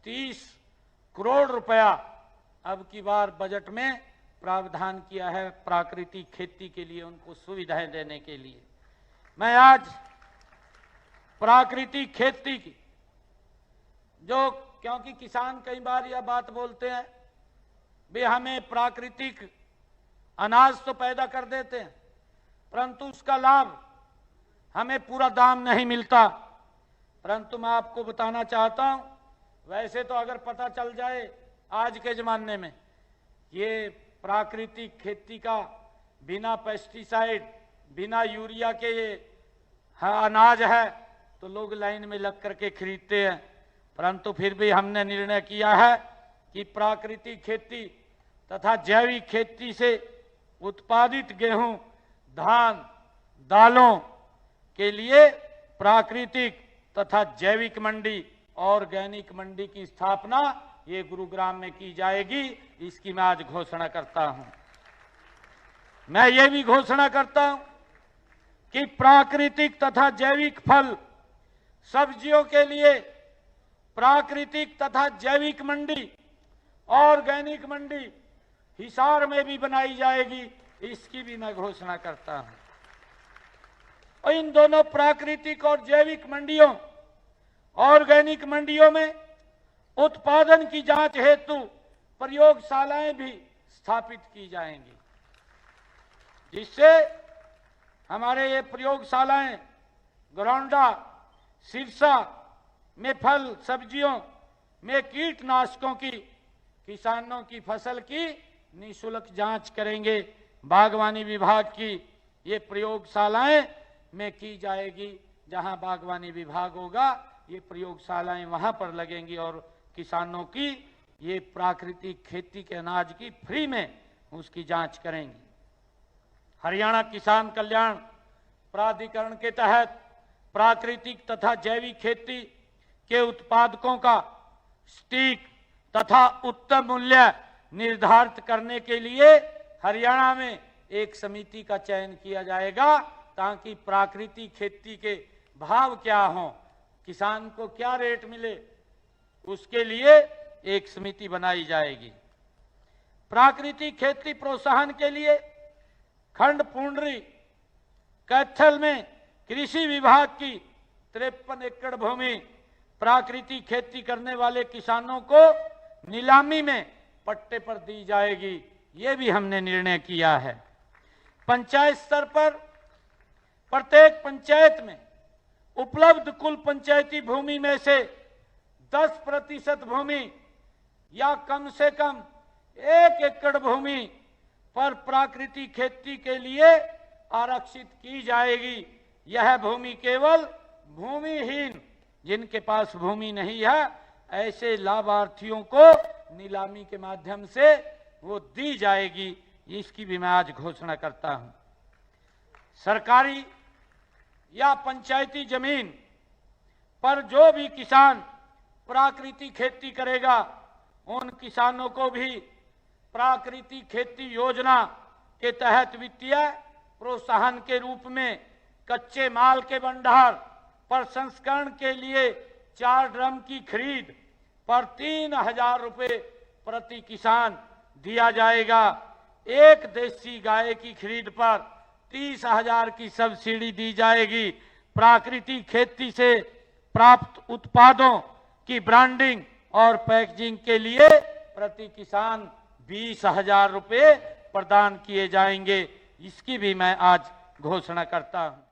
30 करोड़ रुपया अब की बार बजट में प्रावधान किया है प्राकृतिक खेती के लिए, उनको सुविधाएं देने के लिए। मैं आज प्राकृतिक खेती की क्योंकि किसान कई बार यह बात बोलते हैं वे हमें प्राकृतिक अनाज तो पैदा कर देते हैं परंतु उसका लाभ हमें पूरा दाम नहीं मिलता। परंतु मैं आपको बताना चाहता हूं, वैसे तो अगर पता चल जाए आज के जमाने में ये प्राकृतिक खेती का बिना पेस्टिसाइड बिना यूरिया के ये अनाज है तो लोग लाइन में लग करके खरीदते हैं। परंतु फिर भी हमने निर्णय किया है कि प्राकृतिक खेती तथा जैविक खेती से उत्पादित गेहूं, धान, दालों के लिए प्राकृतिक तथा जैविक मंडी, ऑर्गेनिक मंडी की स्थापना ये गुरुग्राम में की जाएगी। इसकी मैं आज घोषणा करता हूं। मैं ये भी घोषणा करता हूं कि प्राकृतिक तथा जैविक फल सब्जियों के लिए प्राकृतिक तथा जैविक मंडी, ऑर्गेनिक मंडी हिसार में भी बनाई जाएगी। इसकी भी मैं घोषणा करता हूं। और इन दोनों प्राकृतिक और जैविक मंडियों, ऑर्गेनिक मंडियों में उत्पादन की जांच हेतु प्रयोगशालाएं भी स्थापित की जाएंगी, जिससे हमारे ये प्रयोगशालाएं गरौंडा, सिरसा में फल सब्जियों में कीटनाशकों की, किसानों की फसल की निःशुल्क जांच करेंगे। बागवानी विभाग की ये प्रयोगशालाएं में की जाएगी। जहां बागवानी विभाग होगा ये प्रयोगशालाएं वहां पर लगेंगी और किसानों की ये प्राकृतिक खेती के अनाज की फ्री में उसकी जांच करेंगी। हरियाणा किसान कल्याण प्राधिकरण के तहत प्राकृतिक तथा जैविक खेती के उत्पादकों का सटीक तथा उत्तम मूल्य निर्धारित करने के लिए हरियाणा में एक समिति का चयन किया जाएगा, ताकि प्राकृतिक खेती के भाव क्या हों, किसान को क्या रेट मिले, उसके लिए एक समिति बनाई जाएगी। प्राकृतिक खेती प्रोत्साहन के लिए खंड पुंडरी कैथल में कृषि विभाग की 53 एकड़ भूमि प्राकृतिक खेती करने वाले किसानों को नीलामी में पट्टे पर दी जाएगी। ये भी हमने निर्णय किया है। पंचायत स्तर पर प्रत्येक पंचायत में उपलब्ध कुल पंचायती भूमि में से 10% भूमि या कम से कम 1 एकड़ भूमि पर प्राकृतिक खेती के लिए आरक्षित की जाएगी। यह भूमि केवल भूमिहीन, जिनके पास भूमि नहीं है, ऐसे लाभार्थियों को नीलामी के माध्यम से वो दी जाएगी। इसकी भी मैं आज घोषणा करता हूं। सरकारी या पंचायती जमीन पर जो भी किसान प्राकृतिक खेती करेगा उन किसानों को भी प्राकृतिक खेती योजना के तहत वित्तीय प्रोत्साहन के रूप में कच्चे माल के भंडार पर संस्करण के लिए 4 ड्रम की खरीद पर 3000 रुपये प्रति किसान दिया जाएगा। एक देसी गाय की खरीद पर 30,000 की सब्सिडी दी जाएगी। प्राकृतिक खेती से प्राप्त उत्पादों की ब्रांडिंग और पैकेजिंग के लिए प्रति किसान 20,000 रुपये प्रदान किए जाएंगे। इसकी भी मैं आज घोषणा करता हूं।